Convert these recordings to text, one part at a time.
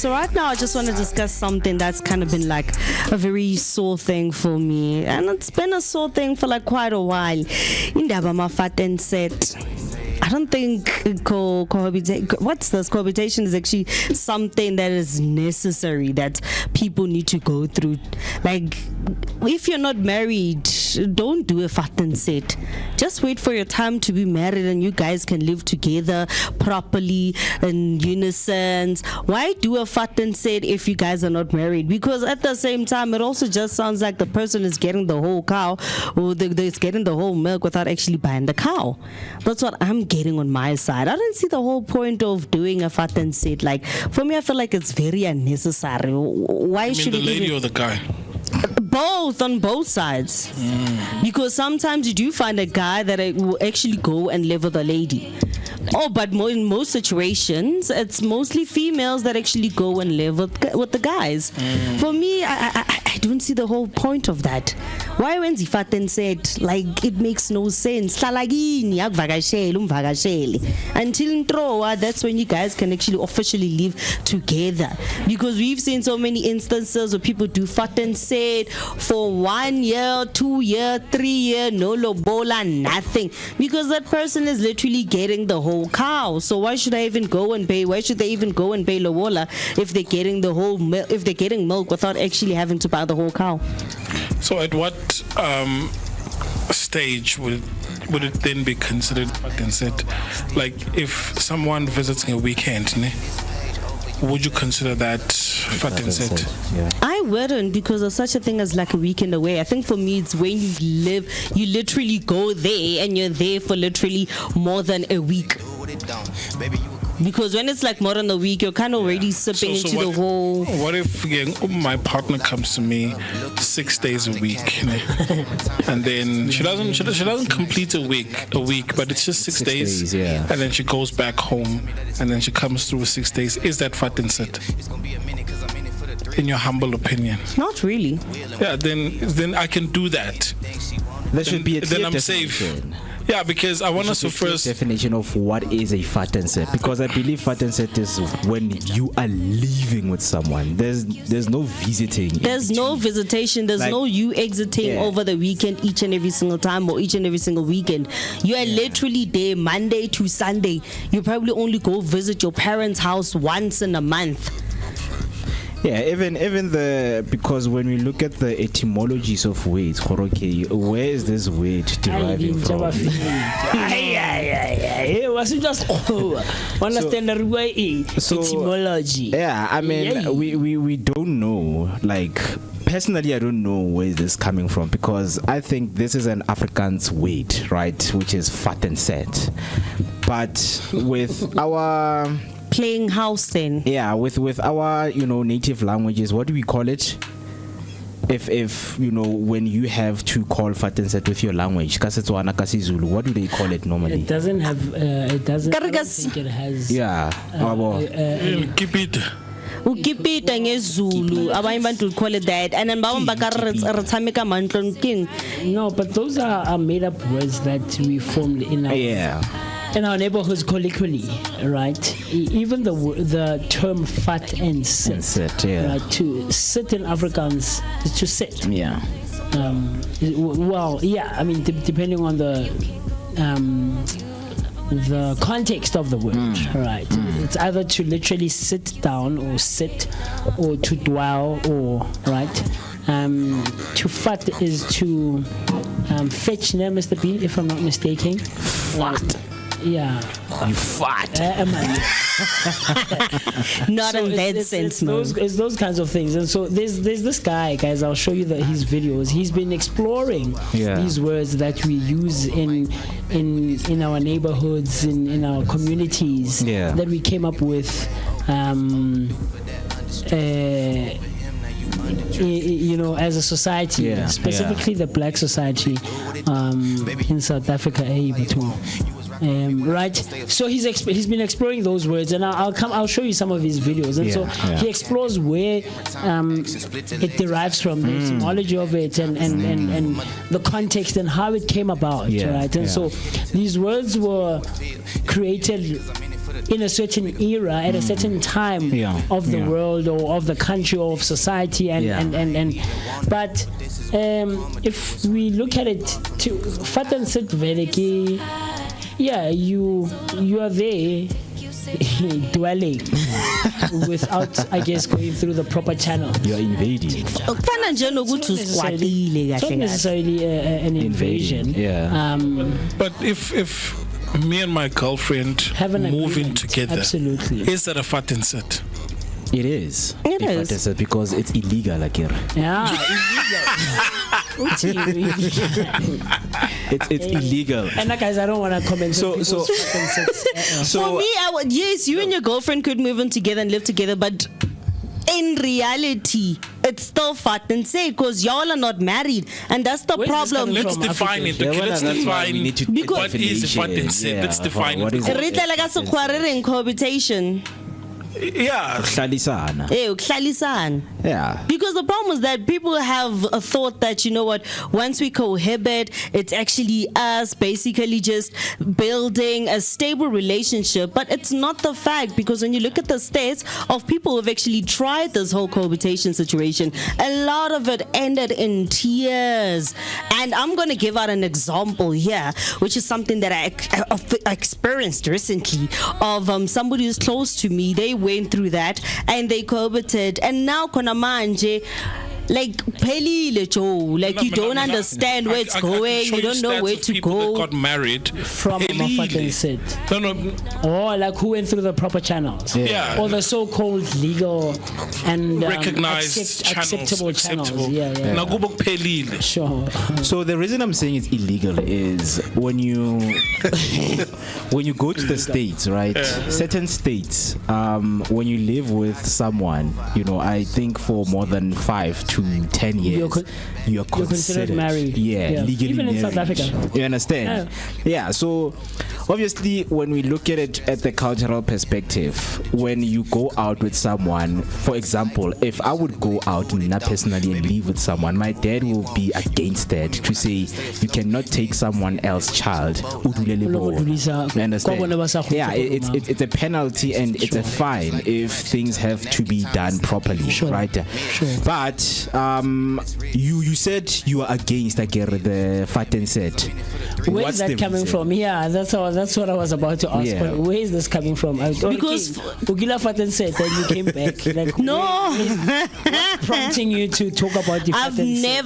So right now I just want to discuss something that's kind of been like a very sore thing for me, and it's been a sore thing for like quite a while. Indaba mafat and set. I don't think cohabitation is actually something that is necessary that people need to go through. Like, if you're not married, don't do a fat and set. Just wait for your time to be married and you guys can live together properly in unison. Why do a fat and set if you guys are not married? Because at the same time, it also just sounds like the person is getting the whole cow or they're getting the whole milk without actually buying the cow. That's what I'm getting on my side. I don't see the whole point of doing a fat and set. Like, for me, I feel like it's very unnecessary. Why should the lady or the guy? Both, on both sides. Because sometimes you do find a guy that will actually go and live with a lady. Oh, but in most situations, it's mostly females that actually go and live with the guys. For me, I don't see the whole point of that. Why when Zifaten said, like, it makes no sense. Until Ntroa, that's when you guys can actually officially live together. Because we've seen so many instances where people do Faten said for 1 year, 2 year, 3 year, no lobola, nothing. Because that person is literally getting the whole cow. So why should I even go and pay? Why should they even go and pay lobola if they're getting the whole milk, if they're getting milk without actually having to buy the whole cow? So at what stage would it then be considered fucking set? Like, if someone visiting a weekend, would you consider that fucking set? Yeah. I wouldn't, because there's such a thing as like a weekend away. I think for me, it's when you literally go there and you're there for literally more than a week. Because when it's like more than a week, you're kind of already sipping into the whole. What if my partner comes to me 6 days a week, and then she doesn't complete a week, but it's just six days, yeah. And then she goes back home, and then she comes through 6 days. Is that fat and set? In your humble opinion? Not really. Yeah, then I can do that. There should be a clear then I'm safe. Yeah, because I want us to first definition of what is a fat and set, because I believe fat and set is when you are living with someone. There's no visiting. There's no visitation. There's no you exiting over the weekend each and every single time or each and every single weekend. You are literally there Monday to Sunday. You probably only go visit your parents' house once in a month. Yeah, even because when we look at the etymologies of weight, where is this weight deriving from? Understand the etymology. Yeah, I mean, we don't know. Like, personally, I don't know where this is coming from, because I think this is an Afrikaans weight, right, which is fat and set. But with our playing house then. Yeah, with our, native languages, what do we call it? If when you have to call fat and set with your language, Kasetswana, Kasizulu, what do they call it normally? It doesn't have, I don't think it has. Yeah. Keep it. Ukipita ngezulu abanye abantu would call it that, and then no, but those are made up words that we formed in our in our neighborhoods colloquially, right? Even the term fat and sit, right? To sit in Afrikaans is to sit. Yeah. Well, yeah. I mean, depending on the context of the word, right? It's either to literally sit down or sit, or to dwell, or right. To fat is to fetch, Mr. B, if I'm not mistaken. Fat. Yeah. You fat. Not so in that sense, it's those kinds of things. And so there's this guy, guys, I'll show you his videos. He's been exploring these words that we use in our neighborhoods, in our communities, that we came up with. As a society, specifically the black society in South Africa, right? So he's been exploring those words, and I'll show you some of his videos. And so he explores where it derives from, the etymology of it, and the context and how it came about, right? And so these words were created in a certain era at a certain time of the world or of the country or of society and but if we look at it to fat and sit veleki, you are there dwelling without, I guess, going through the proper channel. You're invading. Kufana nje nokuthi usikwatile It's not kahle kahle. necessarily an invasion. Yeah. But if me and my girlfriend Have an move in agreement. together, Absolutely. is that a fat and sit? It is. It If is. I said, because it's illegal, like here. Yeah. It's illegal. And guys, I don't want to comment. So- on people's preferences. For me, yes, you and your girlfriend could move in together and live together, but in reality, it's still fat and say because y'all are not married, and that's the Where's this problem. coming Let's from, define it. Africa? Okay, let's that's why we define need to Because- what is fat and sit. Let's define what it. is it? Rita like a sokwarere in cohabitation. Yeah. Hlalisana. Ukuhlalisana. Yeah. Because the problem is that people have a thought that, you know what, once we cohabit, it's actually us basically just building a stable relationship. But it's not the fact, because when you look at the stats of people who've actually tried this whole cohabitation situation, a lot of it ended in tears. And I'm going to give out an example here, which is something that I experienced recently of somebody who's close to me. They went through that and they cohabited, and now kona manje like pelile Joe, like you don't understand where it's going, you don't know where to people that go. got married From a fat and sit. No. Or like who went through the proper channels. Yeah. Or the so-called legal and Recognized acceptable channels. Yeah. Nakubo kuphelile. Sure. So the reason I'm saying it's illegal is when you go to the states, right? Certain states, when you live with someone, you know, I think for more than 5 to 10 years, you're considered married. Yeah, legally Even in married. South Africa. You understand? Yeah. So obviously, when we look at it at the cultural perspective, when you go out with someone, for example, if I would go out personally and live with someone, my dad will be against that to say you cannot take someone else's child. You understand? Yeah, it's a penalty and it's a fine if things have to be done properly, right? But you said you are against the fat and set. Where is that coming from? Yeah, that's what I was about to ask. Yeah. But where is this coming from? Because Ugila fat and set, and you came back. Like, No. what's prompting you to talk about the fat I've and set?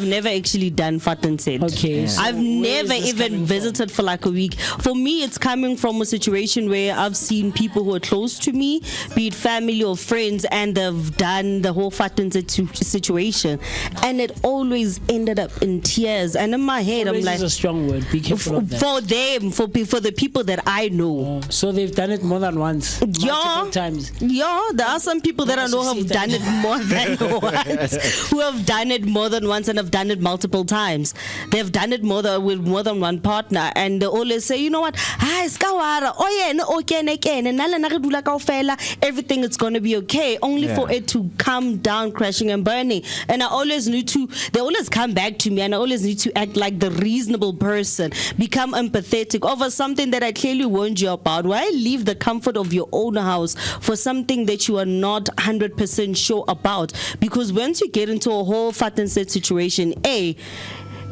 never actually done fat and sit. Okay, so I've where never is this even coming visited for like a week. For me, it's coming from a situation where I've seen people who are close to me, be it family or friends, and they've done the whole fat and sit situation, and it always ended up in tears. And in my head, Always I'm like, is a strong word. Be careful of that. for them, for the people that I know. So they've done it more than once. Multiple times. Yeah, there are some people that I know have done it more than once, who have done it more than once and have done it multiple times. They've done it with more than one partner, and they always say, you know what, everything is going to be okay, only for it to come down crashing and burning. And they always come back to me, and I always need to act like the reasonable person, become empathetic over something that I clearly warned you about. Why leave the comfort of your own house for something that you are not 100% sure about? Because once you get into a whole fat and set situation,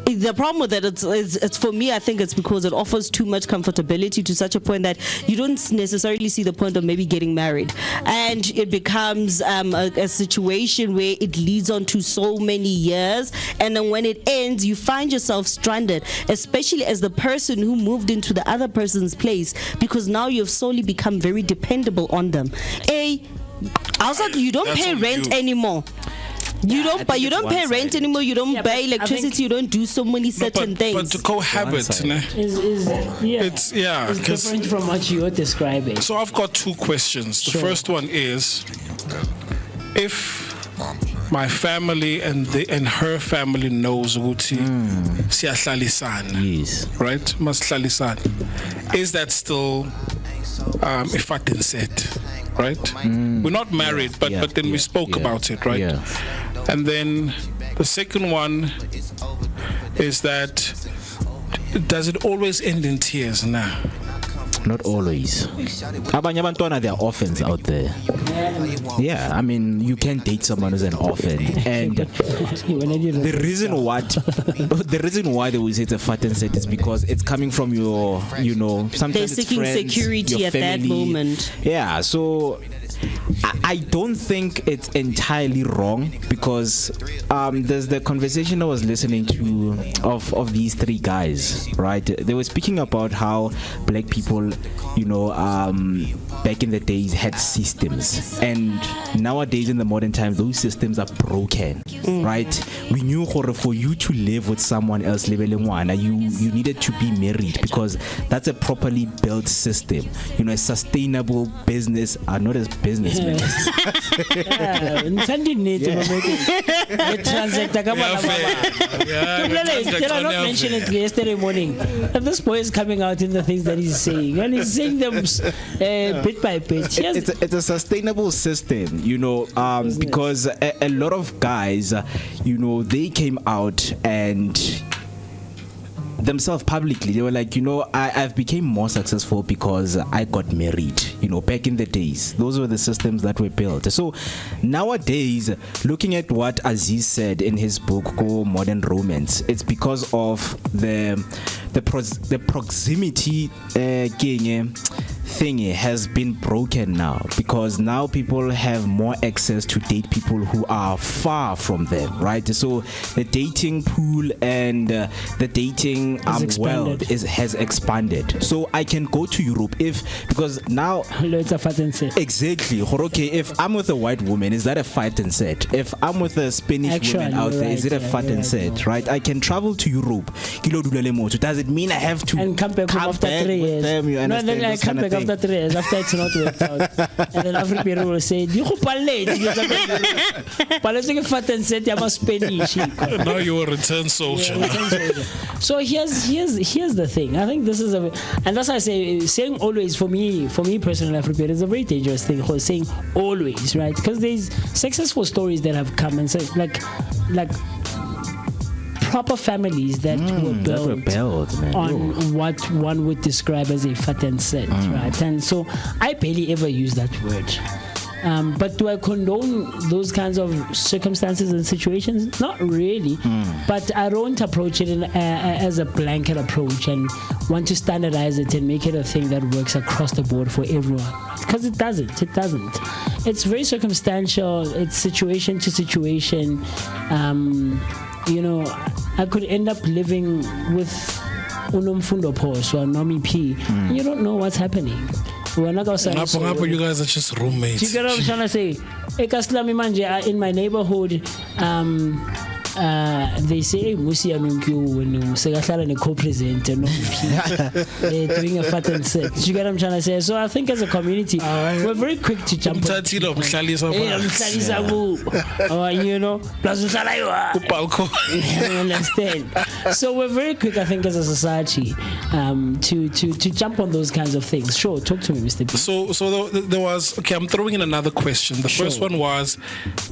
the problem with that, it's for me, I think it's because it offers too much comfortability to such a point that you don't necessarily see the point of maybe getting married, and it becomes a situation where it leads on to so many years, and then when it ends, you find yourself stranded, especially as the person who moved into the other person's place, because now you've solely become very dependable on them. Also, you don't pay rent anymore. You don't pay rent anymore. You don't buy electricity. You don't do so many certain things. But to cohabit, It's different from what you're describing. So I've got two questions. The first one is, if my family and her family knows ukuthi siyahlalisana, Yes. right? Masihlalisana. Is that still if I didn't say it, right? We're not married, but then we spoke about it, right? Yeah. And then the second one is that, does it always end in tears now? not always. Abanye abantwana, there are orphans out there. Yeah, I mean, you can date someone who's an orphan, and the reason why they will say it's a fat and set is because it's coming from your, you know, sometimes They're it's seeking friends, security your at that family. moment. Yeah, so I don't think it's entirely wrong, because there's the conversation I was listening to of these three guys, right? They were speaking about how black people, you know, back in the days had systems, and nowadays in the modern time those systems are broken, right? We knew for you to live with someone else, you needed to be married, because that's a properly built system, you know, a sustainable business, not as businessmen. Did I not mention it yesterday morning? And this boy is coming out in the things that he's saying, and he's saying them bit by bit. It's a sustainable system, you know, because a lot of guys, you know, they came out and themselves publicly, they were like, you know, I've became more successful because I got married. You know, back in the days, those were the systems that were built. So nowadays, looking at what Aziz said in his book called Modern Romance, it's because of the proximity thingy has been broken now, because now people have more access to date people who are far from them, right? So the dating pool and the dating world has expanded. So I can go to Europe because now exactly, okay, if I'm with a white woman, is that a fight and set? If I'm with a Spanish woman out there, is it a fight and set, right? I can travel to Europe. Does it mean I have to and come back after 3 years? No, then I come back after 3 years after it's not worked out, and then African people will say, "You Spanish." Now you're a return soldier. So here's the thing. I think this is and that's why I say saying always for me personally, African is a very dangerous thing. Saying always, right? Because there's successful stories that have come and say like proper families that were built on what one would describe as a fat and set, right? And so I barely ever use that word. But do I condone those kinds of circumstances and situations? Not really. But I don't approach it as a blanket approach and want to standardize it and make it a thing that works across the board for everyone. Because it doesn't. It's very circumstantial. It's situation to situation. You know, I could end up living with Unomfundo Post or Nomi P. You don't know what's happening. We're not going you guys are just roommates. You get what I'm trying to say? In my neighborhood, they say Musi Anunku and co-present doing a fat and set. You get what I'm trying to say? So I think as a community, we're very quick to jump on. You know, plus you understand. So we're very quick, I think, as a society, to jump on those kinds of things. Sure, talk to me, Mr. B. So there was, okay, I'm throwing in another question. The first one was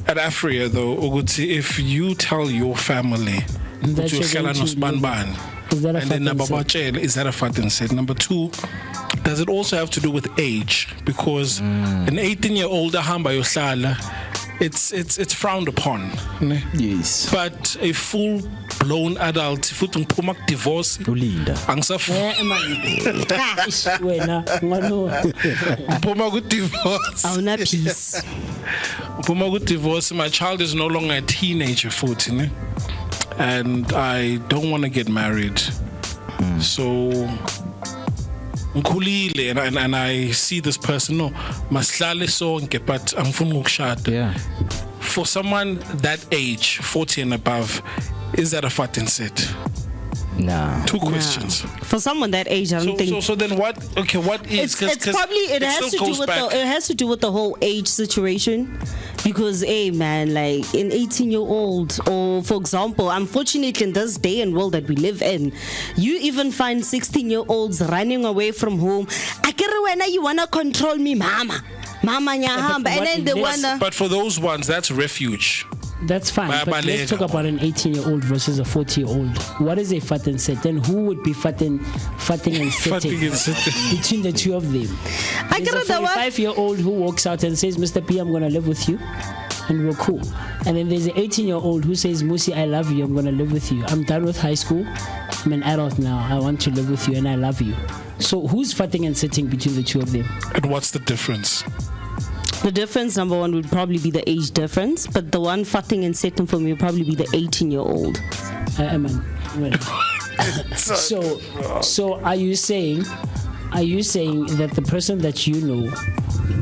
at Afria though, Uguti, if you tell your family that is that a fat and set? Number two, does it also have to do with age? Because an 18-year-old it's frowned upon. Yes. But a full-blown adult, divorce, divorce. My child is no longer a teenager, 14, and I don't want to get married. So and I see this person, no, but I'm for someone that age, 40 and above, is that a fat and set? No. Two questions. For someone that age, I don't think. So then what? Okay, what is? It's probably it has to do with the whole age situation, because man, like an 18-year-old, or for example, unfortunately in this day and world that we live in, you even find 16-year-olds running away from home. You wanna control me, mama nyahamba, and then they wanna. But for those ones, that's refuge. That's fine, but let's talk about an 18-year-old versus a 40-year-old. What is a fat and sit, and who would be fatting and sitting between the two of them? There's a 45-year-old who walks out and says, Mr. P, I'm going to live with you, and we're cool. And then there's an 18-year-old who says, Musi, I love you, I'm going to live with you. I'm done with high school, I'm an adult now, I want to live with you, and I love you. So who's fatting and sitting between the two of them? And what's the difference? The difference, number one, would probably be the age difference, but the one fatting and sitting for me would probably be the 18-year-old. So are you saying that the person that you know,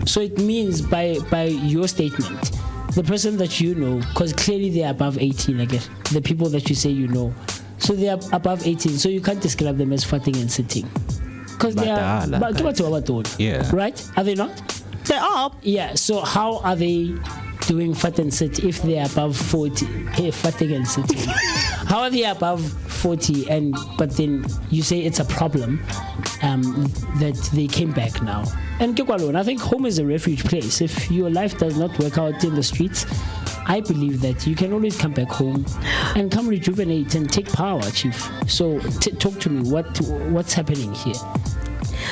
so it means by your statement, the person that you know, because clearly they're above 18, I guess, the people that you say you know, so they are above 18, so you can't describe them as fatting and sitting. Because they are, yeah. Right? Are they not? They are. Yeah, so how are they doing fat and sit if they are above 40? Hey, fatting and sitting. How are they above 40 but then you say it's a problem that they came back now? And Kekwalon, I think home is a refuge place. If your life does not work out in the streets, I believe that you can always come back home and come rejuvenate and take power, Chief. So talk to me. What's happening here?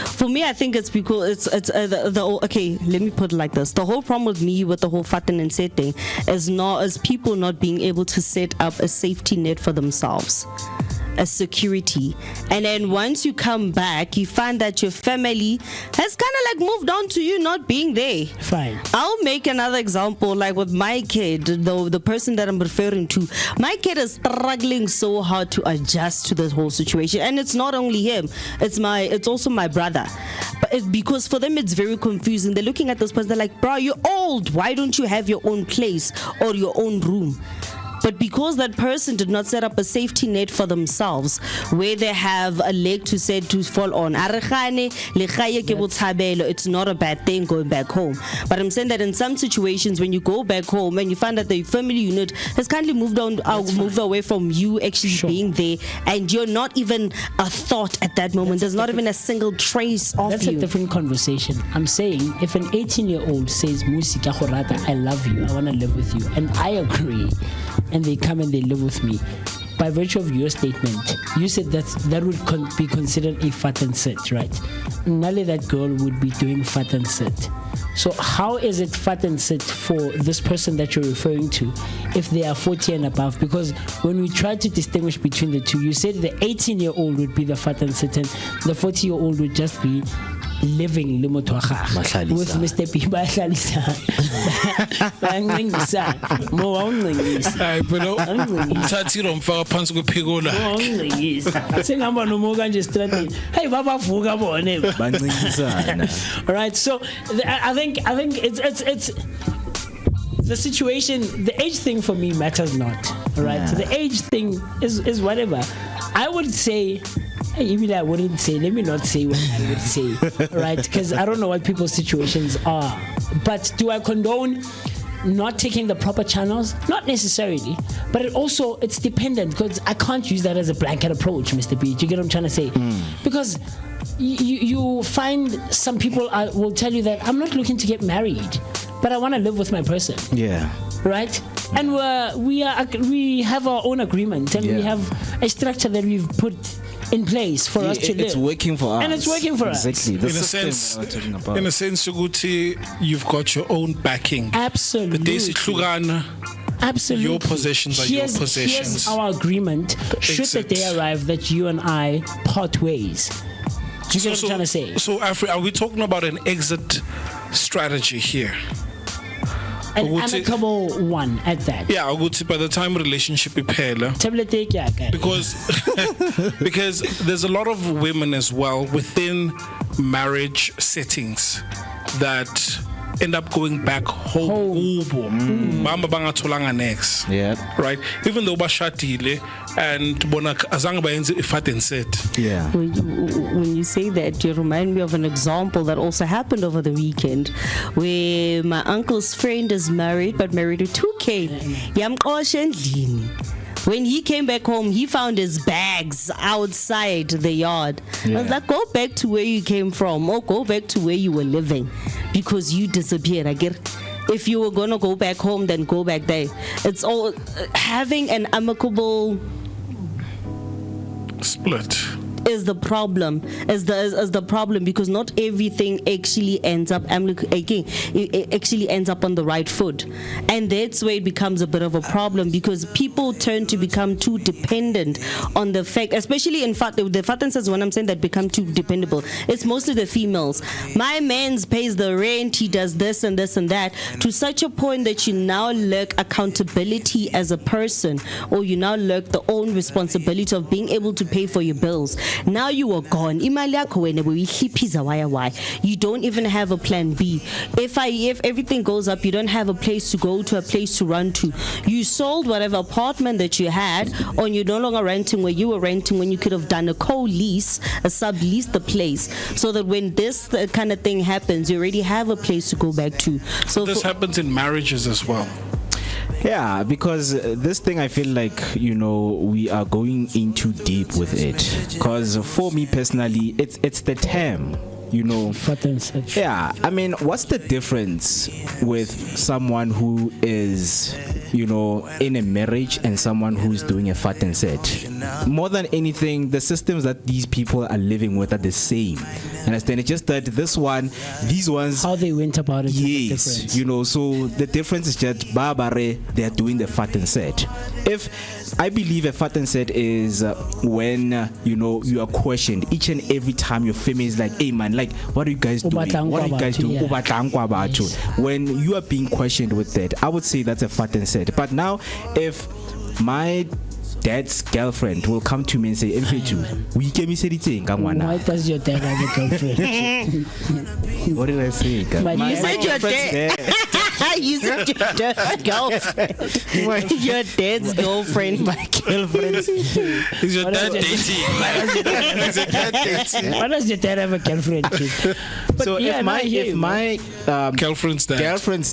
For me, I think it's because it's okay. Let me put it like this: the whole problem with me with the whole fatting and setting is people not being able to set up a safety net for themselves, a security. And then once you come back, you find that your family has kind of like moved on to you not being there. Fine. I'll make another example, like with my kid, the person that I'm referring to. My kid is struggling so hard to adjust to this whole situation, and it's not only him. It's also my brother. But because for them it's very confusing. They're looking at this person, they're like, bro, you're old. Why don't you have your own place or your own room? But because that person did not set up a safety net for themselves, where they have a leg to fall on, it's not a bad thing going back home. But I'm saying that in some situations, when you go back home and you find that the family unit has kindly moved away from you actually being there, and you're not even a thought at that moment. There's not even a single trace of you. That's a different conversation. I'm saying if an 18-year-old says, Musi ka go rata, I love you, I want to live with you, and I agree, and they come and they live with me, by virtue of your statement, you said that would be considered a fat and sit, right? Nale, that girl would be doing fat and sit. So how is it fat and sit for this person that you're referring to if they are 40 and above? Because when we try to distinguish between the two, you said the 18-year-old would be the fat and sit, and the 40-year-old would just be living with Mr. P. Hey, Baba Vooka All right, so I think it's the situation. The age thing for me matters not. All right, yeah. So the age thing is whatever. I would say. Even I wouldn't say, let me not say what I would say, right? Because I don't know what people's situations are. But do I condone not taking the proper channels? Not necessarily. But it's dependent, because I can't use that as a blanket approach, Mr. B. Do you get what I'm trying to say? Because you find some people will tell you that I'm not looking to get married, but I want to live with my person. Yeah. Right? And we have our own agreement, and we have a structure that we've put in place for us to live. It's working for us. And it's working for us. Exactly. In a sense, you've got your own backing. Absolutely. The days absolutely. Your possessions are your possessions. Here's our agreement. Should the day arrive that you and I part ways. Do you get what I'm trying to say? So, Afri, are we talking about an exit strategy here? An amicable one at that. Yeah, I would say by the time relationship is because there's a lot of women as well within marriage settings that end up going back home. Mama banga tholanga next. Yeah. Right? Even though bashadile and bona azange bayenze fat and set. Yeah. When you say that, you remind me of an example that also happened over the weekend, where my uncle's friend is married, but married with 2K. When he came back home, he found his bags outside the yard. I was like, go back to where you came from, or go back to where you were living, because you disappeared. I get if you were gonna go back home, then go back there. It's all having an amicable split. Is the problem, is the problem, because not everything actually ends up it actually ends up on the right foot, and that's where it becomes a bit of a problem, because people turn to become too dependent on the fact, especially in fact the Fatan says, when I'm saying that become too dependable, it's mostly the females. My man's pays the rent, he does this and this and that, to such a point that you now lack accountability as a person, or you now lack the own responsibility of being able to pay for your bills. Now you are gone. You don't even have a plan B. If everything goes up, you don't have a place to go to, a place to run to. You sold whatever apartment that you had, or you're no longer renting where you were renting, when you could have done a co-lease, a sublease the place, so that when this kind of thing happens, you already have a place to go back to. So this happens in marriages as well. Yeah, because this thing, I feel like, we are going in too deep with it. Because for me personally, it's the term. Yeah, I mean, what's the difference with someone who is, in a marriage and someone who's doing a fat and set? More than anything, the systems that these people are living with are the same. Understand? It's just that these ones, how they went about it. Yes, so the difference is just Barbare, they are doing the fat and set. If I believe a fat and set is when you are questioned each and every time your family is like, hey man, like, what are you guys doing? What are you guys doing? Yes. When you are being questioned with that, I would say that's a fat and set. But now, if my dad's girlfriend will come to me and say, "Mfetu, we came here saying, why does your dad have a girlfriend?" What did I say? You said your dad. You said your dad's girlfriend. Your dad's girlfriend, my girlfriend. Is your dad dating? Why does your dad have a girlfriend? So if my girlfriend's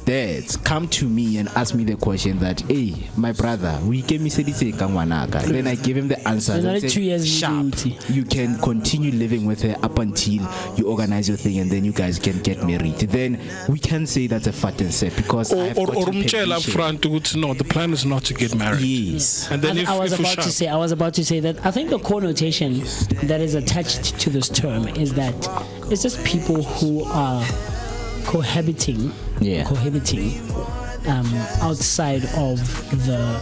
dad come to me and ask me the question that, hey, my brother, we came here saying, then I give him the answer. And say, 2 years sharp, you can continue living with her up until you organize your thing and then you guys can get married. Then we can say that's a fat and set, because or up front, no, the plan is not to get married. Yes. And then I was about to say that I think the connotation that is attached to this term is that it's just people who are cohabiting outside of the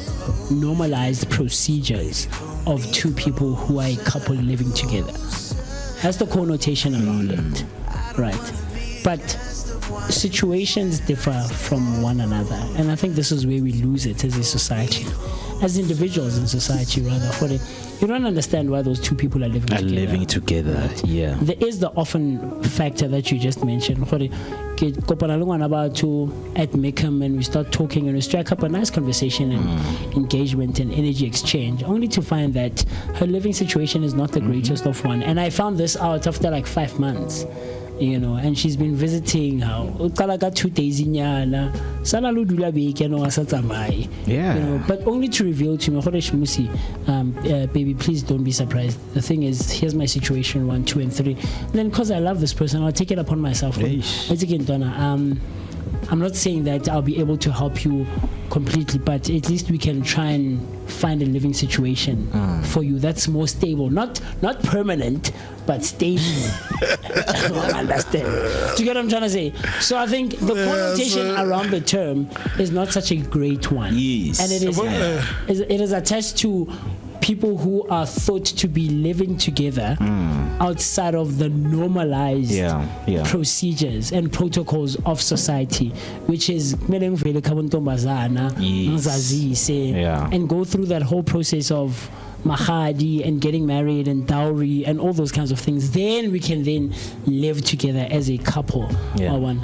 normalized procedures of two people who are a couple living together. That's the connotation around it, right? But situations differ from one another, and I think this is where we lose it as a society, as individuals in society rather. You don't understand why those two people are living together. Right? Yeah. There is the often factor that you just mentioned. About to at Meckham, and we start talking and we strike up a nice conversation and engagement and energy exchange, only to find that her living situation is not the greatest of one. And I found this out after like 5 months. And she's been visiting how 2 days in Yana, but only to reveal to me, baby, please don't be surprised. The thing is, here's my situation 1, 2, and 3. And then, because I love this person, I'll take it upon myself. I'm not saying that I'll be able to help you completely, but at least we can try and find a living situation for you that's more stable, not permanent, but stable. Understand? Do you get what I'm trying to say? So I think the connotation around the term is not such a great one. Yes. And it is attached to people who are thought to be living together outside of the normalized procedures and protocols of society, which is and go through that whole process of mahadi and getting married and dowry and all those kinds of things. Then we can then live together as a couple or one.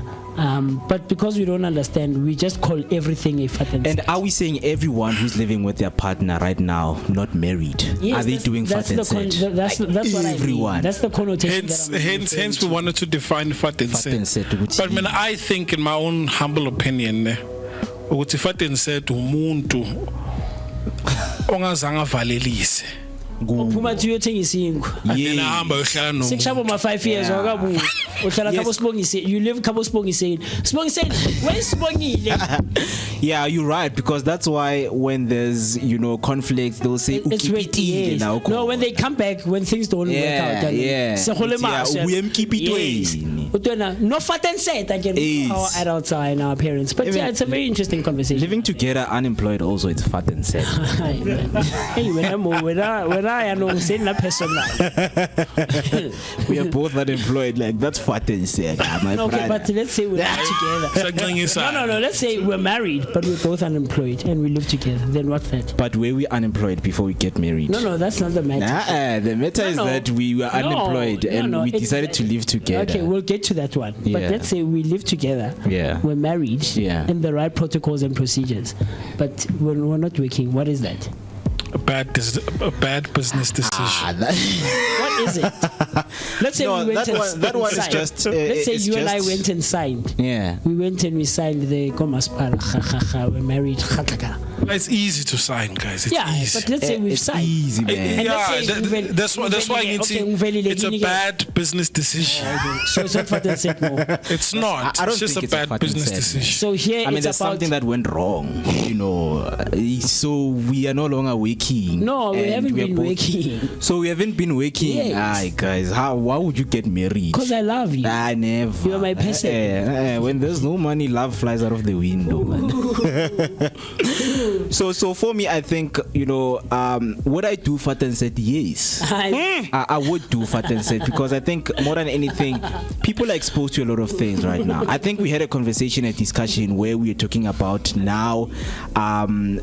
But because we don't understand, we just call everything a fat and set. And are we saying everyone who's living with their partner right now not married? Yes, are they doing fat and set? That's what everyone. I mean. That's the connotation. Hence we wanted to define fat and set. But I think, in my own humble opinion, fat and set umuntu ongazange valelise uphuma to uyothenga and then ahamba uhlala no sekushaba ma 5 years wakabu uhlala Kabo Sibongiseni, you live Kabo Sibongiseni. Where's Sibongile? Yeah, you're right, because that's why when there's conflicts, they'll say it's ukipitile na uko. No, when they come back, when things don't work out, no fat and set again. Our adults are and our parents, but yeah, it's a very interesting conversation. Living together unemployed also, it's fat and set. Hey, when I know saying that person we are both unemployed, like that's fat and set. Okay, but let's say we're together. No, let's say we're married but we're both unemployed and we live together, then what's that? But were we unemployed before we get married? No, that's not the matter. The matter is that we were unemployed and we decided to live together. Okay, we'll get to that one. But let's say we live together. Yeah. We're married. Yeah. And the right protocols and procedures. But when we're not working, what is that? A bad business decision. What is it? Let's say we went that one is just. Let's say you and I went and signed. Yeah. We went and we signed the Komaspal. We're married. It's easy to sign, guys. It's easy. But let's say we've signed. Easy, man. That's why it's a bad business decision. So it's not for the sake more. It's not. I don't it's just think a bad business decision. So here there's something that went wrong, so we are no longer working. No, we haven't been working. So we haven't been working. Yes. Aye, guys, why would you get married? Because I love you. I never. You're my person. When there's no money, love flies out of the window, man. So for me, I think would I do fat and set? Yes, I would do fat and set, because I think more than anything, people are exposed to a lot of things right now. I think we had a conversation, a discussion where we were talking about now,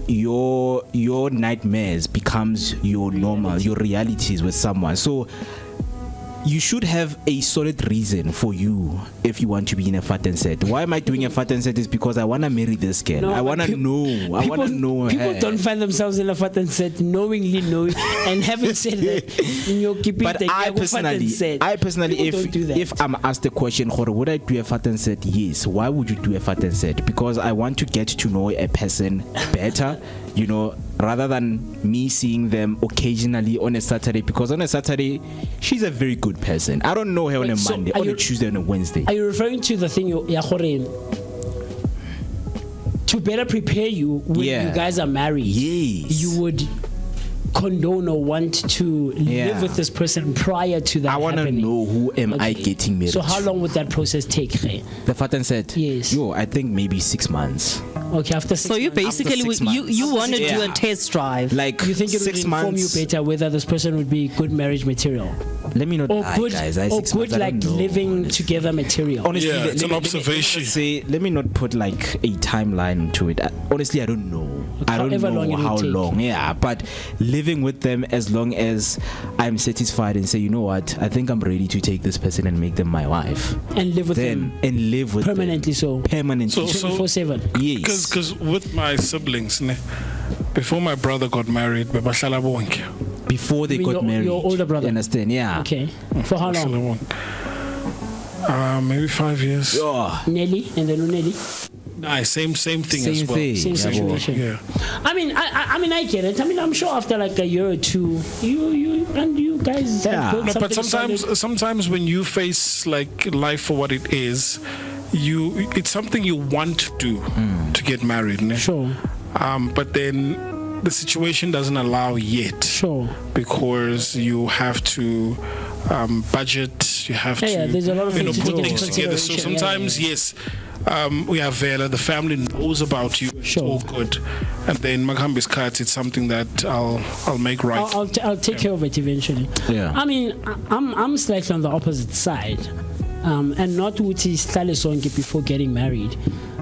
your nightmares becomes your normal, your realities with someone. So you should have a solid reason for you if you want to be in a fat and set. Why am I doing a fat and set? Is because I want to marry this girl. No, I want to know. I want to know her. People don't find themselves in a fat and set knowingly knowing and having said that in your keeping. But I personally, if I'm asked the question, would I do a fat and set? Yes. Why would you do a fat and set? Because I want to get to know a person better, rather than me seeing them occasionally on a Saturday, because on a Saturday she's a very good person. I don't know her on a Monday, on a Tuesday, on a Wednesday. Are you referring to the thing to better prepare you when you guys are married? Yes. You would condone or want to live with this person prior to that. I want to know who am I getting married. So how long would that process take? The fat and set? Yes. I think maybe 6 months. Okay, after 6 months. So you basically you want to do a test drive. Like you think it would inform you better whether this person would be good marriage material? Let me not lie, good, guys. Or good living together material. Honestly, it's an observation. Let me not put like a timeline to it. Honestly, I don't know. I don't know how long. Yeah, but living with them as long as I'm satisfied and say, you know what, I think I'm ready to take this person and make them my wife and live with them and live with permanently. Them. Permanently. 24/7. Yes. Because with my siblings, before my brother got married, before they got married, your older brother. You understand? Yeah. Okay. For how long? Maybe 5 years. Nelly and then Nelly. Same thing as well. Same situation. Yeah. I mean, I get it. I mean, I'm sure after like a year or two, you guys. No, but sometimes when you face like life for what it is, it's something you want to do to get married. Sure. But then the situation doesn't allow yet. Sure. Because you have to budget. You have to. There's a lot of things put things together. So sometimes, yes. We have Vela, the family knows about you. It's all good. And then Makambi's cards, it's something that I'll make right. I'll take care of it eventually. Yeah. I mean, I'm slightly on the opposite side. And not Uti Stalisongi before getting married.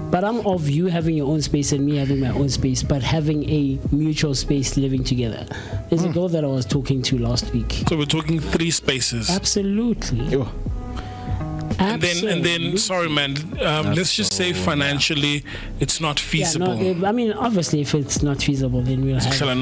But I'm of you having your own space and me having my own space, but having a mutual space living together. There's a girl that I was talking to last week. So we're talking 3 spaces. Absolutely. And then, sorry, man. Let's just say financially, it's not feasible. I mean, obviously, if it's not feasible, then we'll have social.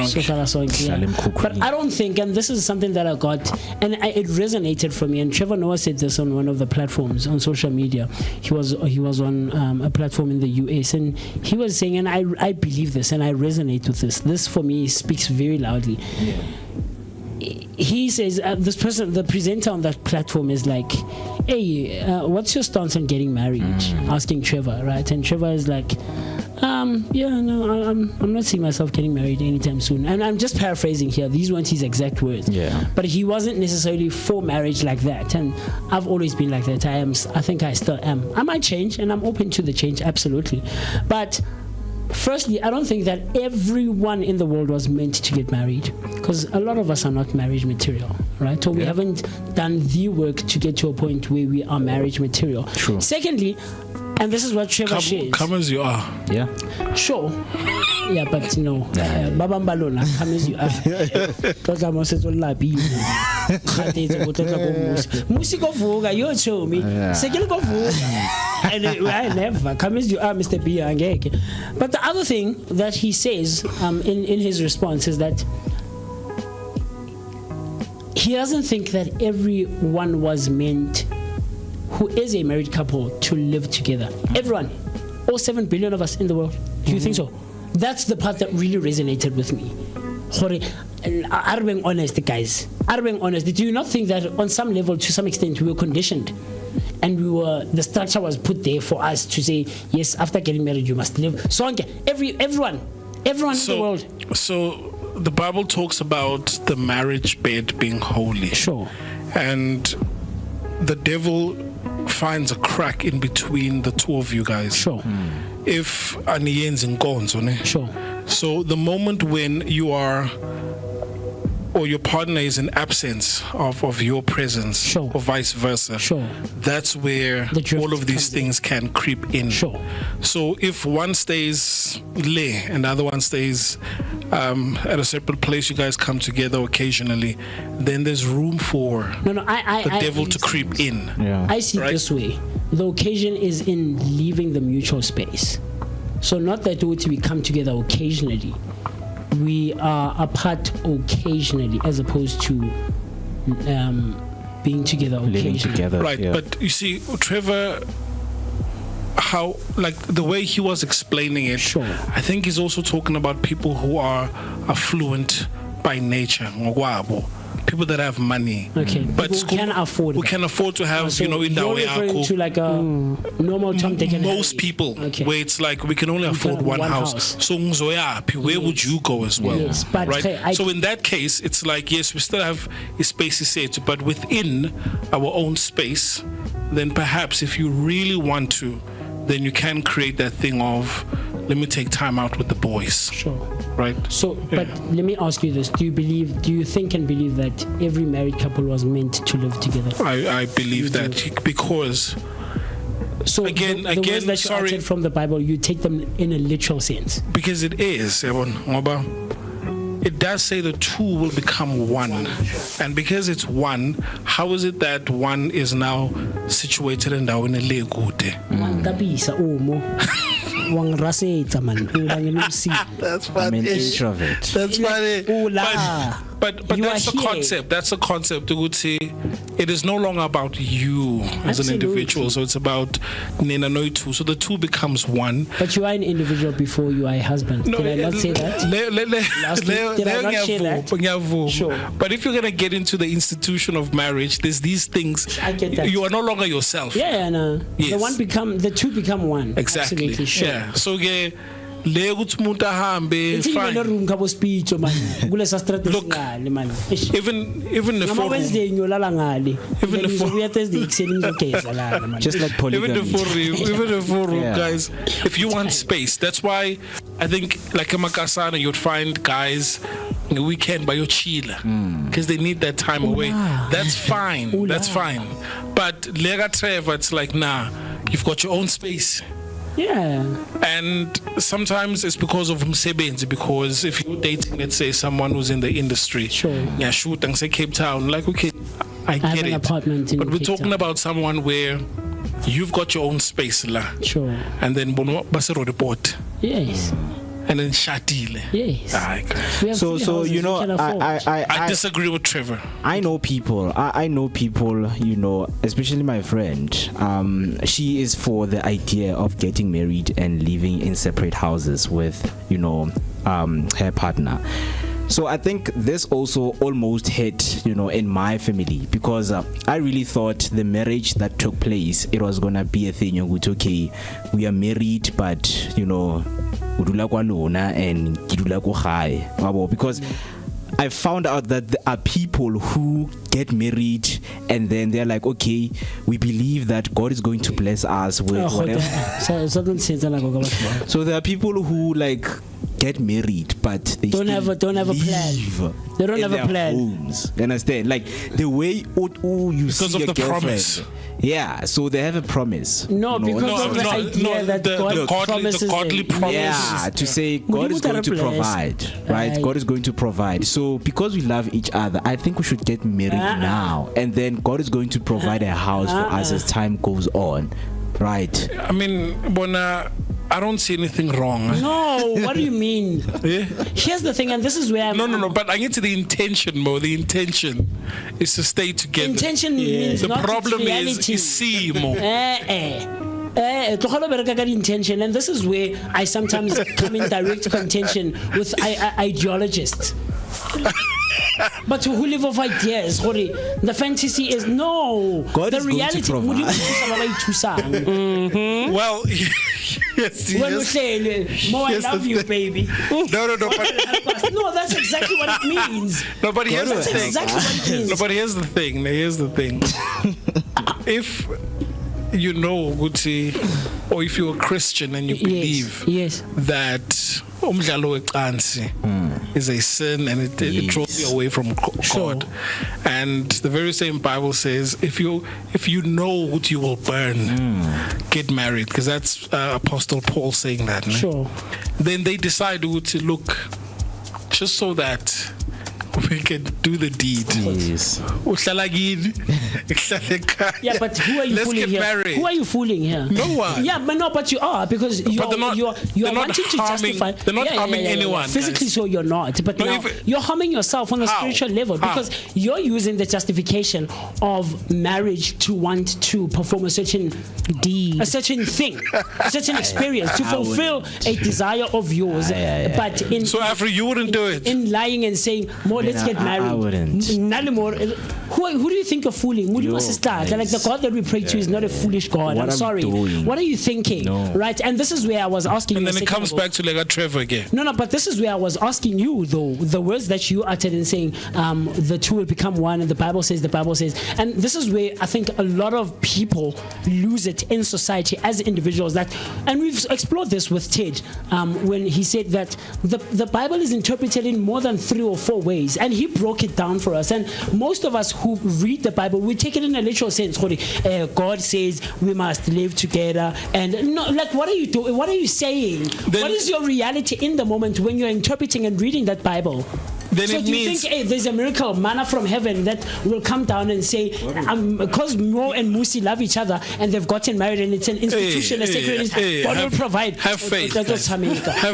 But I don't think, and this is something that I got, and it resonated for me. And Trevor Noah said this on one of the platforms on social media. He was on a platform in the US, and he was saying, and I believe this, and I resonate with this. This for me speaks very loudly. he says this person, the presenter on that platform, is like, hey, what's your stance on getting married? Asking Trevor, right? And Trevor is like, yeah, no, I'm not seeing myself getting married anytime soon. And I'm just paraphrasing here. These weren't his exact words. Yeah. But he wasn't necessarily for marriage like that. And I've always been like that. I think I still am. I might change, and I'm open to the change, absolutely. But firstly, I don't think that everyone in the world was meant to get married, because a lot of us are not marriage material, right? Or we haven't done the work to get to a point where we are marriage material. True. Secondly, and this is what Trevor shares. Come as you are. Yeah. Sure. Yeah, but no. Babambalona, come as you are. Tota mo setso lapi. Khatetse go tlotla go musi go Vooka, you show me. Sekele go Vooka. And I never come as you are, Mr. B. Angeke. But the other thing that he says in his response is that he doesn't think that everyone was meant, who is a married couple, to live together. Everyone, all 7 billion of us in the world. Do you think so? That's the part that really resonated with me. Are being honest, guys. Are being honest. Did you not think that on some level, to some extent, we were conditioned, and the structure was put there for us to say, yes, after getting married, you must live. So everyone in the world. So the Bible talks about the marriage bed being holy. Sure. And the devil finds a crack in between the two of you guys. Sure. If aniyenzi inkonzo ne. Sure. So the moment when you are, or your partner is in absence of your presence, Sure. or vice versa, Sure. that's where The drift all of these comes in. things can creep in. Sure. So if one stays le and the other one stays at a separate place, you guys come together occasionally, then there's room for No, the devil to creep in. Yeah. I see it Right. this way. The occasion is in leaving the mutual space. So not that we come together occasionally. We are apart occasionally, as opposed to being together occasionally. Living together. Right, yeah. but you see, Trevor, how, like, the way he was explaining it, Sure. I think he's also talking about people who are affluent by nature, ngokwabo. People that have money. Okay, But people who can afford who that. can afford to have, So in you're the referring to like a normal Tom, Dick, and most Harry. people, Okay. where it's like we can only afford can- one one house. house. So Mzoyapi, where would you go as well? Yes, but right. hey, So in that case, it's like, yes, we still have a space set, but within our own space, then perhaps if you really want to, then you can create that thing of, let me take time out with the boys. Sure. Right. So, but let me ask you this: do you think and believe that every married couple was meant to live together? I believe that, because So Again, the words that you sorry. uttered from the Bible, you take them in a literal sense. it is, yabona, ngoba it does say the two will become one. And because it's one, how is it that one is now situated in endaweni le kude? Wangikabisa umo. Wangirasetsa man. Ungangena That's I'm an introvert. That's funny. Ula. But You that's are the here. concept. That's the concept. Ukuthi, it is no longer about you as an Absolutely. individual. So it's about Nina Noitu. So the two becomes one. But you are an individual before you are a husband. Did I not say that? Last week, did I not share that? Sure. But if you're gonna get into the institution of marriage, there's these things. I get that. You are no longer yourself. Yeah, no. Yes. The two become one. Exactly. Absolutely, sure. Yeah. So le ukuthi umuntu ahambe It's even a fine. room kabo speech man. Kulesa strategy Look, ngale man. Even the Ngama forum. Wednesday ngiyolala ngale. Even the Ngizobuya Thursday ekuseni ngizogeza lana man. Just like Even polygamy. the forum, Yeah. guys. If you want space, that's why I think like in Makasana, you'd find guys in the weekend by your chila because they need that time away. That's fine. That's fine. But Lega Trevor, it's like, nah, you've got your own space. Yeah. And sometimes it's because of msebenzi, because if you're dating, let's say, someone who's in the industry, Sure. yeah, shoot and say Cape Town, like, okay, I have get an it. apartment in But we're Cape talking Town. about someone where you've got your own space la, Sure. and then bono basero report, Yes. and then shatile. Yes. Aye, We have So three so houses you we know can afford. I disagree with Trevor. I know people. I know people, especially my friend. She is for the idea of getting married and living in separate houses with, her partner. So I think this also almost hit, in my family, because I really thought the marriage that took place, it was gonna be a thing. Okay, we are married, but udula kwa lona and kidula ko gae, because I found out that there are people who get married and then they're like, okay, we believe that God is going to bless us with whatever. So there are people who get married, but they don't have a plan. They don't have a plan. Homes. You understand? Like the way you because see of a the girlfriend. promise. Yeah, so they have a promise. No, because of the idea that God promises the godly them. promise. Yeah, to say God is going to provide, right? God is going to provide. So because we love each other, I think we should get married now, and then God is going to provide a house for us as time goes on, right? I mean, Bona, I don't see anything wrong. No, what do you mean? Yeah? Here's the thing, and this is where I'm... No, but I get to the intention, Mo. The intention is to stay together. Intention means the not problem reality. is see, Mo. Intention, and this is where I sometimes come in direct contention with ideologists. But who live off ideas, the fantasy is no. God the is reality. going to provide. Well, yes. When we say, Mo, I love you, baby. No. But, no, that's exactly what it means. No, but here's the thing. Exactly what it means. No, but here's the thing. If you know, Guti, or if you're a Christian and you believe that umdlalo wecansi is a sin and it draws you away from God. Sure. And the very same Bible says, if you know what you will burn, get married, because that's Apostle Paul saying that. Sure. Then they decide to look, just so that we can do the deed. Yes. Yeah, but who are you Let's fooling get here? married. Who are you fooling here? No one. Yeah, but you are, because you're wanting to justify. They're not harming anyone. Physically, guys. So you're not. But No, now you're harming yourself on a spiritual level, because you're using the justification of marriage to want to perform a certain deed, a certain thing, a certain experience to fulfill a desire of yours. But in So Afri, you wouldn't do it. In lying and saying, more, let's get married. I wouldn't. Who do you think you're fooling? Who do you start? Like the God that we pray to is not a foolish God. What I'm sorry. What are you thinking? No. Right? And this is where I was asking And you. then it comes back to Lega Trevor again. No, but this is where I was asking you, though, the words that you uttered in saying the two will become one, and the Bible says, and this is where I think a lot of people lose it in society as individuals. And we've explored this with Ted when he said that the Bible is interpreted in more than 3 or 4 ways, and he broke it down for us. And most of us who read the Bible, we take it in a literal sense. God says we must live together, and no, what are you doing? What are you saying? What is your reality in the moment when you're interpreting and reading that Bible? Then so it do you means think there's a miracle manna from heaven that will come down and say, because Mo and Musi love each other and they've gotten married and it's an institution, a sacred God will provide. Have faith. Have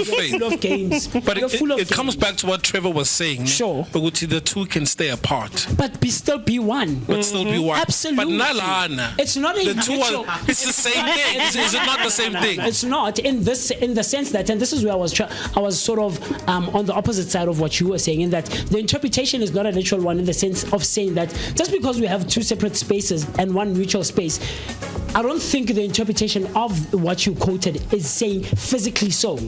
faith. You're full of games. But it comes back to what Trevor was saying. Sure. But the two can stay apart. But still be one. But still be one. Absolutely. But Nalana. It's not a the two are, it's the same thing. Is it not the same thing? It's not in the sense that, and this is where I was sort of on the opposite side of what you were saying, in that the interpretation is not a literal one, in the sense of saying that just because we have 2 separate spaces and 1 mutual space, I don't think the interpretation of what you quoted is saying physically so.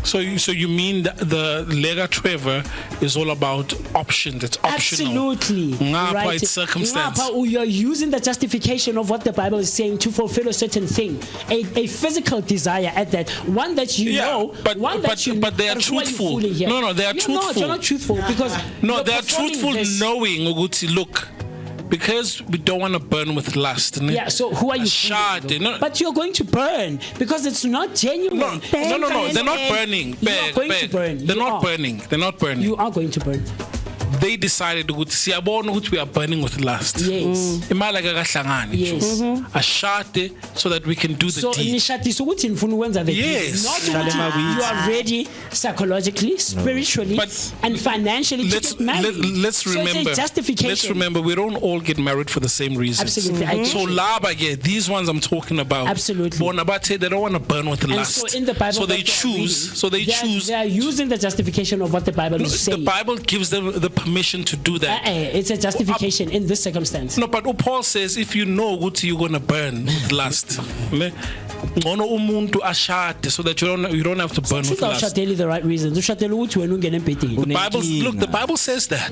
So you mean that the Lega Trevor is all about options? It's optional. Absolutely. Right. It's circumstance. You're using the justification of what the Bible is saying to fulfill a certain thing, a physical desire at that, one that you know, but they are but truthful. No, they are truthful. You're not truthful, because they are truthful, knowing Uguti, look, because we don't want to burn with lust. Yeah, so who are you fooling? But you're going to burn because it's not genuine. No, they're not burning. They're not burning. They're not burning. You are going to burn. they decided ukuthi we are burning with lust. Yes. Imali akahlangani. Yes. Ashade so that we can do the So deed. nishadisa ukuthi nifuna ukwenza the deed. Yes. Not ukuthi you are ready psychologically, spiritually, But and financially to get married. Let's So remember. it's a justification. Let's remember we don't all get married for the same reasons. Absolutely, I get So you. laba, yeah, these ones I'm talking about. Absolutely. Bona bathe, they don't want to burn with And lust. so in the Bible, So they that are choose. reading, So they choose. They are using the justification of what the Bible is The saying. Bible gives them the permission to do that. It's a justification in this circumstance. No, but Paul says if you know what you're gonna burn with lust, ne? Ngcono umuntu ashade so that you don't have to burn with lust. Ushadeli the right reasons. Ushadeli ukuthi wena ungene empedeni. The Bible says that.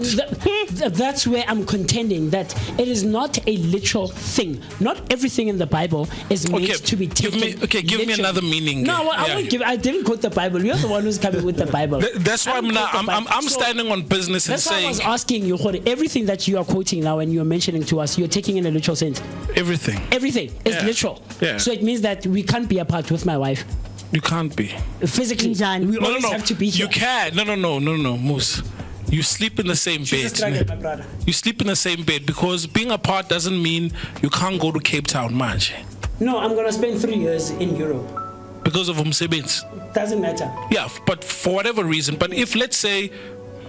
That's where I'm contending that it is not a literal thing. Not everything in the Bible is meant to be taken. Give me another meaning. No, I didn't quote the Bible. You're the one who's coming with the Bible. That's why I'm standing on business and that's why I saying was asking you, Jorge, everything that you are quoting now and you're mentioning to us, you're taking in a literal sense. everything. Everything is literal. Yeah. So it means that we can't be apart with my wife. You can't be. Physically, we always have to be here. You can. No, Moose. You sleep in the same bed. My brother. You sleep in the same bed because being apart doesn't mean you can't go to Cape Town, manje. No, I'm gonna spend 3 years in Europe. Because of umsebenzi. Doesn't matter. Yeah, but for whatever reason. But if let's say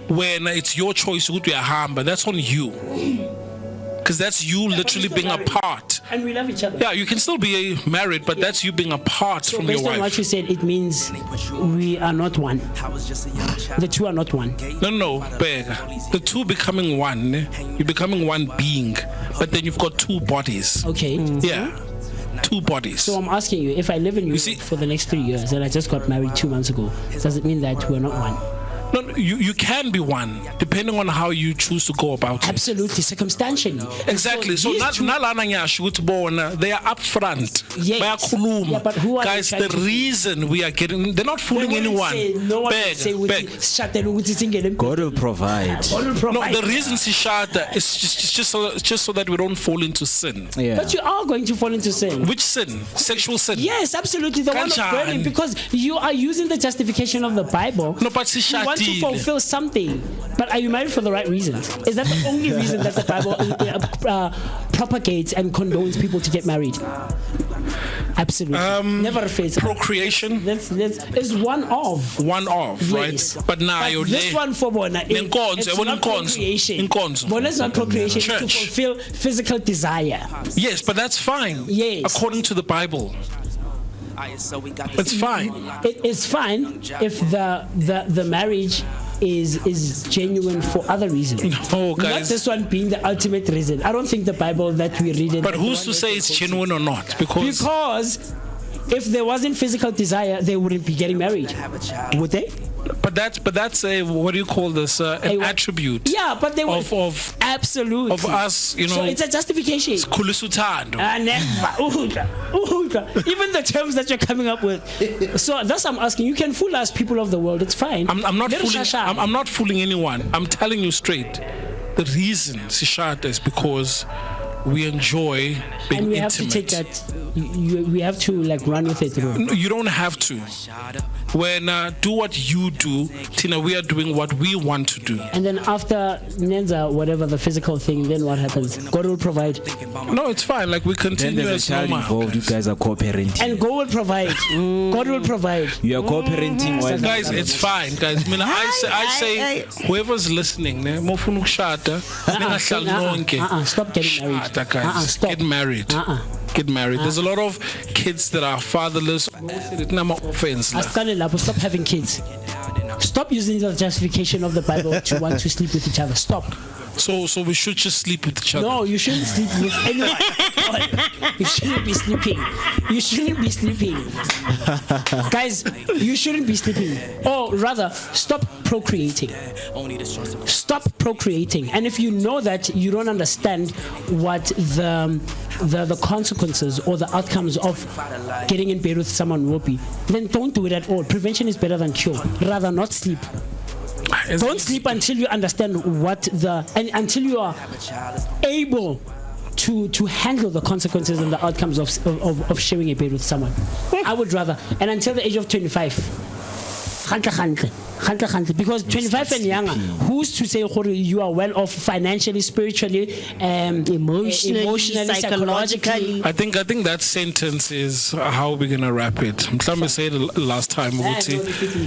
when it's your choice to go to Yahamba, that's on you. Because that's you literally being apart. And we love each other. Yeah, you can still be married, but that's you being apart So from your based on what wife. you said, it means we are not one. The two are not one. No, Bega. The two becoming one, ne? You're becoming one being, but then you've got two bodies. Okay. Yeah, two bodies. So I'm asking you, if I live in Europe see- for the next 3 years and I just got married 2 months ago, does it mean that we're not one? No, you can be one, depending on how you choose to go about it. Absolutely, circumstantially. Exactly. So these two- nalana ngiyasho ukuthi bona they are upfront. Yes. Bayakhuluma. Yeah, but who are Guys, they the trying to- reason we are getting, they're not They fooling wouldn't anyone. say- no one would say Beg. "Shatelo ukuthi singene God will provide. God will No, provide." the reason Sishada is just so that we don't fall into sin. Yeah. But you are going to fall into sin. Which sin? Sexual sin. Yes, absolutely. The one of Kanjani? burning, because you are using the justification of the Bible. No, but You want to sishadile. fulfill something, but are you married for the right reasons? Is that the only reason that the Bible propagates and condones people to get married? Absolutely. Never fails. Procreation. That's is one of. One of, Yes. right? But now you're this there. one for Bona, Nenkonzo, it's yabona not inkonzo. procreation. Inkonzo. Bona is not procreation. It's to Church. fulfill physical desire. Yes, but that's fine. Yes. According to the Bible. It's fine. It is fine if the marriage is genuine for other reasons. No, Not guys. this one being the ultimate reason. I don't think the Bible that we read it. But who's to say it's genuine or not? Because if there wasn't physical desire, they wouldn't be getting married, would they? But that's a, what do you call this? An what? attribute. Yeah, but they would. of Absolutely. of us, you know. So it's a justification. Kulisutando. Never. Even the terms that you're coming up with. So that's what I'm asking. You can fool us, people of the world. It's fine. I'm not Let us fooling. shasha. I'm not fooling anyone. I'm telling you straight. The reason Sishata is because we enjoy being and we have intimate. to take that. We have to like run with it. Bro. No, you don't have to. When do what you do, Tina, we are doing what we want to do. And then after Nenza, whatever the physical thing, then what happens? God will provide. No, it's fine. Like we Then continue there's a as child normal. involved. You guys are co-parenting. And God will provide. God will provide. You are co-parenting while Guys, it's fine, guys. I mean, I say, whoever's listening, ne, mofuna ukushada, ningahlali nonke. Stop getting married. Shada, guys. Stop. Get married. Get married. There's a lot of kids that are fatherless. It's not my offense. Stop having kids. Stop using the justification of the Bible to want to sleep with each other. Stop. So we should just sleep with each other. No, you shouldn't sleep with anyone. You shouldn't be sleeping. You shouldn't be sleeping. Guys, you shouldn't be sleeping. Or rather, stop procreating. Stop procreating. And if you know that you don't understand what the consequences or the outcomes of getting in bed with someone will be, then don't do it at all. Prevention is better than cure. Rather not sleep. Don't sleep until you understand until you are able to handle the consequences and the outcomes of sharing a bed with someone. I would rather, and until the age of 25. Because 25 and younger, who's to say you are well off financially, spiritually, Emotionally, psychologically. I think that sentence is how we're gonna wrap it. Mhlawumbe said last time. Ukuthi,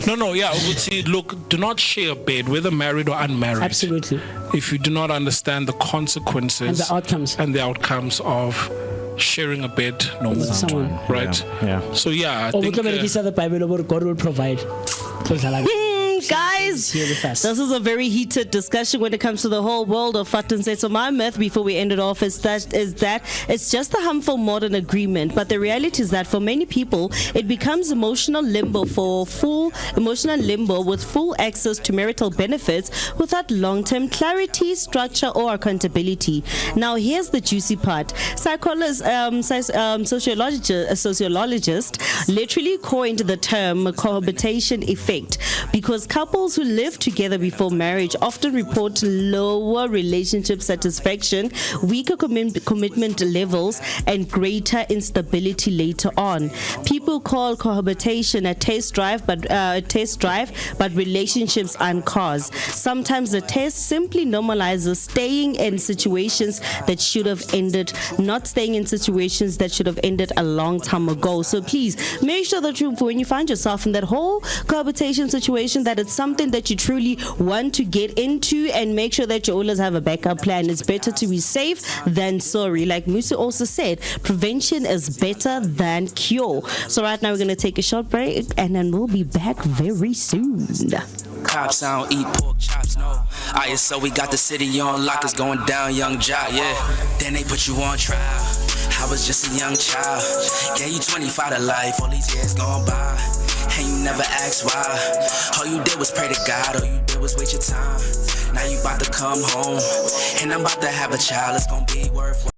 ukuthi, look, do not share a bed, whether married or unmarried. Absolutely. If you do not understand the consequences and the outcomes of sharing a bed with someone, right? Yeah. So I or think the Bible, God will provide. Guys, this is a very heated discussion when it comes to the whole world of Fatense. So my myth before we end it off is that it's just a harmful modern agreement, but the reality is that for many people it becomes emotional limbo with full access to marital benefits without long-term clarity, structure or accountability. Now here's the juicy part. Sociologist literally coined the term cohabitation effect because couples who live together before marriage often report lower relationship satisfaction, weaker commitment levels, and greater instability later on. People call cohabitation a test drive, but relationships aren't cars. Sometimes the test simply normalizes staying in situations that should have ended, not staying in situations that should have ended a long time ago. So please make sure that when you find yourself in that whole cohabitation situation, that it's something that you truly want to get into, and make sure that you always have a backup plan. It's better to be safe than sorry. Like Musa also said, prevention is better than cure. So right now we're going to take a short break and then we'll be back very soon. Cops, I don't eat pork chops, no. ISO, we got the city on lock, it's going down, young job, yeah. Then they put you on trial. I was just a young child. Gave you 25 to life, all these years gone by. And you never asked why. All you did was pray to God, all you did was waste your time. Now you about to come home, and I'm about to have a child, it's gonna be worth